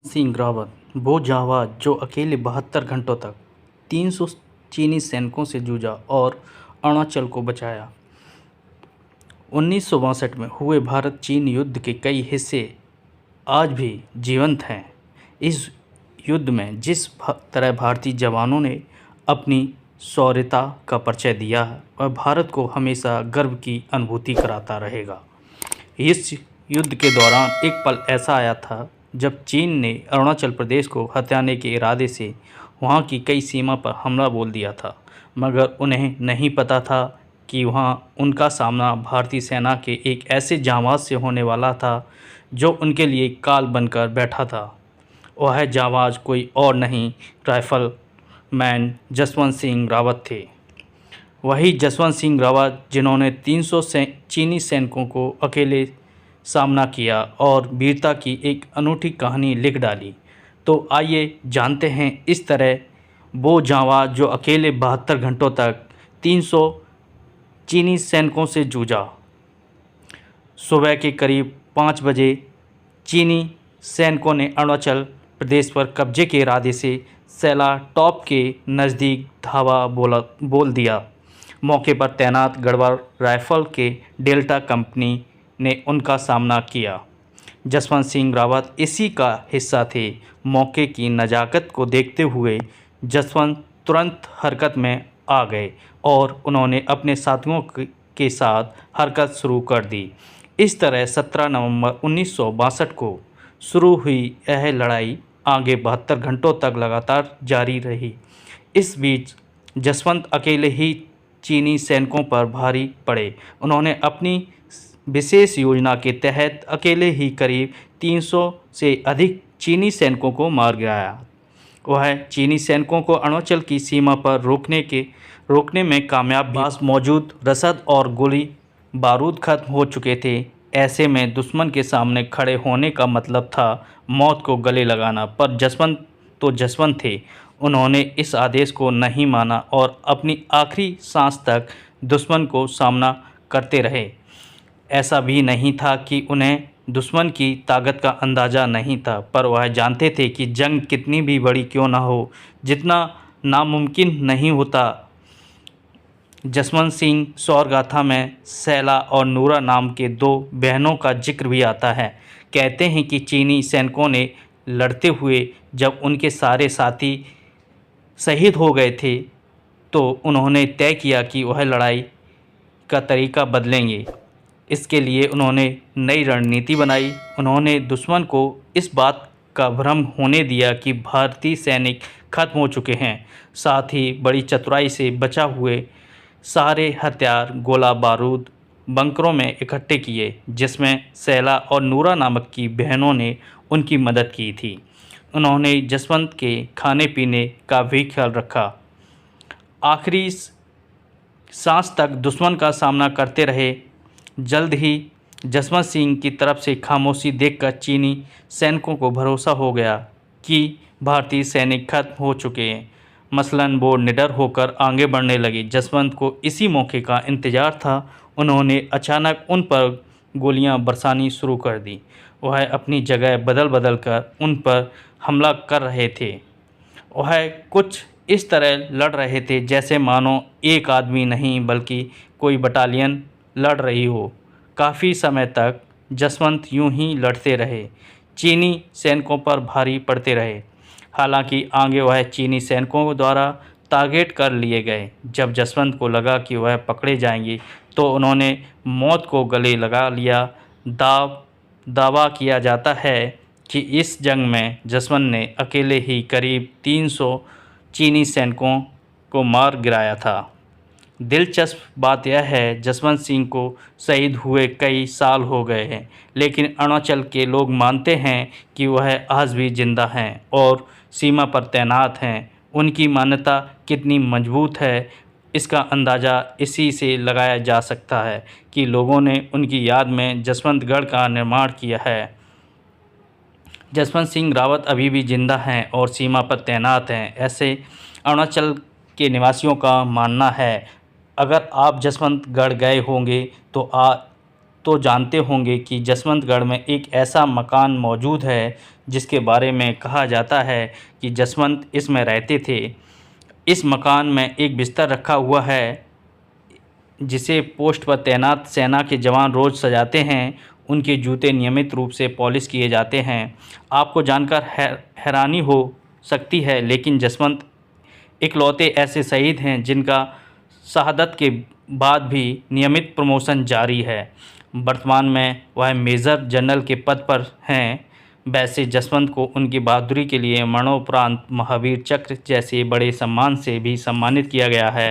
सिंह रावत वो जांबाज जो अकेले 72 घंटों तक 300 चीनी सैनिकों से जूझा और अरुणाचल को बचाया। 1962 में हुए भारत चीन युद्ध के कई हिस्से आज भी जीवंत हैं। इस युद्ध में जिस तरह भारतीय जवानों ने अपनी शौर्यता का परिचय दिया है वह भारत को हमेशा गर्व की अनुभूति कराता रहेगा। इस युद्ध के दौरान एक पल ऐसा आया था जब चीन ने अरुणाचल प्रदेश को हथियाने के इरादे से वहां की कई सीमा पर हमला बोल दिया था, मगर उन्हें नहीं पता था कि वहां उनका सामना भारतीय सेना के एक ऐसे जांबाज से होने वाला था जो उनके लिए काल बनकर बैठा था। वह जांबाज कोई और नहीं, राइफल मैन जसवंत सिंह रावत थे। वही जसवंत सिंह रावत जिन्होंने 300 चीनी सैनिकों को अकेले सामना किया और वीरता की एक अनूठी कहानी लिख डाली। तो आइए जानते हैं इस तरह वो जांबाज जो अकेले 72 घंटों तक 300 चीनी सैनिकों से जूझा। सुबह के करीब 5 बजे चीनी सैनिकों ने अरुणाचल प्रदेश पर कब्जे के इरादे से सेला टॉप के नज़दीक धावा बोल दिया। मौके पर तैनात गढ़वाल राइफल के डेल्टा कंपनी ने उनका सामना किया। जसवंत सिंह रावत इसी का हिस्सा थे। मौके की नज़ाकत को देखते हुए जसवंत तुरंत हरकत में आ गए और उन्होंने अपने साथियों के साथ हरकत शुरू कर दी। इस तरह 17 नवंबर 1962 को शुरू हुई यह लड़ाई आगे 72 घंटों तक लगातार जारी रही। इस बीच जसवंत अकेले ही चीनी सैनिकों पर भारी पड़े। उन्होंने अपनी विशेष योजना के तहत अकेले ही करीब 300 से अधिक चीनी सैनिकों को मार गिराया। वह चीनी सैनिकों को अरुणाचल की सीमा पर रोकने में कामयाब। पास मौजूद रसद और गोली बारूद खत्म हो चुके थे। ऐसे में दुश्मन के सामने खड़े होने का मतलब था मौत को गले लगाना। पर जसवंत तो जसवंत थे। उन्होंने इस आदेश को नहीं माना और अपनी आखिरी सांस तक दुश्मन को सामना करते रहे। ऐसा भी नहीं था कि उन्हें दुश्मन की ताकत का अंदाज़ा नहीं था, पर वह जानते थे कि जंग कितनी भी बड़ी क्यों न हो, जितना नामुमकिन नहीं होता। जसवंत सिंह शौर्यगाथा में सैला और नूरा नाम के 2 बहनों का जिक्र भी आता है। कहते हैं कि चीनी सैनिकों ने लड़ते हुए जब उनके सारे साथी शहीद हो गए थे तो उन्होंने तय किया कि वह लड़ाई का तरीका बदलेंगे। इसके लिए उन्होंने नई रणनीति बनाई। उन्होंने दुश्मन को इस बात का भ्रम होने दिया कि भारतीय सैनिक खत्म हो चुके हैं। साथ ही बड़ी चतुराई से बचा हुए सारे हथियार गोला बारूद बंकरों में इकट्ठे किए, जिसमें सैला और नूरा नामक की बहनों ने उनकी मदद की थी। उन्होंने जसवंत के खाने पीने का भी ख्याल रखा। आखिरी सांस तक दुश्मन का सामना करते रहे। जल्द ही जसवंत सिंह की तरफ से खामोशी देखकर चीनी सैनिकों को भरोसा हो गया कि भारतीय सैनिक खत्म हो चुके हैं। मसलन वो निडर होकर आगे बढ़ने लगे। जसवंत को इसी मौके का इंतज़ार था। उन्होंने अचानक उन पर गोलियां बरसानी शुरू कर दी। वह अपनी जगह बदल बदल कर उन पर हमला कर रहे थे। वह कुछ इस तरह लड़ रहे थे जैसे मानो एक आदमी नहीं बल्कि कोई बटालियन लड़ रही हो। काफ़ी समय तक जसवंत यूं ही लड़ते रहे, चीनी सैनिकों पर भारी पड़ते रहे। हालांकि आगे वह चीनी सैनिकों द्वारा टारगेट कर लिए गए। जब जसवंत को लगा कि वह पकड़े जाएंगे तो उन्होंने मौत को गले लगा लिया। दावा किया जाता है कि इस जंग में जसवंत ने अकेले ही करीब 300 चीनी सैनिकों को मार गिराया था। दिलचस्प बात यह है, जसवंत सिंह को शहीद हुए कई साल हो गए हैं, लेकिन अरुणाचल के लोग मानते हैं कि वह आज भी जिंदा हैं और सीमा पर तैनात हैं। उनकी मान्यता कितनी मजबूत है, इसका अंदाज़ा इसी से लगाया जा सकता है कि लोगों ने उनकी याद में जसवंतगढ़ का निर्माण किया है। जसवंत सिंह रावत अभी भी जिंदा हैं और सीमा पर तैनात हैं। ऐसे अरुणाचल के निवासियों का मानना है। अगर आप जसवंतगढ़ गए होंगे तो जानते होंगे कि जसवंतगढ़ में एक ऐसा मकान मौजूद है जिसके बारे में कहा जाता है कि जसवंत इसमें रहते थे। इस मकान में एक बिस्तर रखा हुआ है जिसे पोस्ट पर तैनात सेना के जवान रोज़ सजाते हैं। उनके जूते नियमित रूप से पॉलिश किए जाते हैं। आपको जानकर हैरानी हो सकती है, लेकिन जसवंत इकलौते ऐसे शहीद हैं जिनका शहादत के बाद भी नियमित प्रमोशन जारी है। वर्तमान में वह मेजर जनरल के पद पर हैं। वैसे जसवंत को उनकी बहादुरी के लिए मरणोपरांत महावीर चक्र जैसे बड़े सम्मान से भी सम्मानित किया गया है।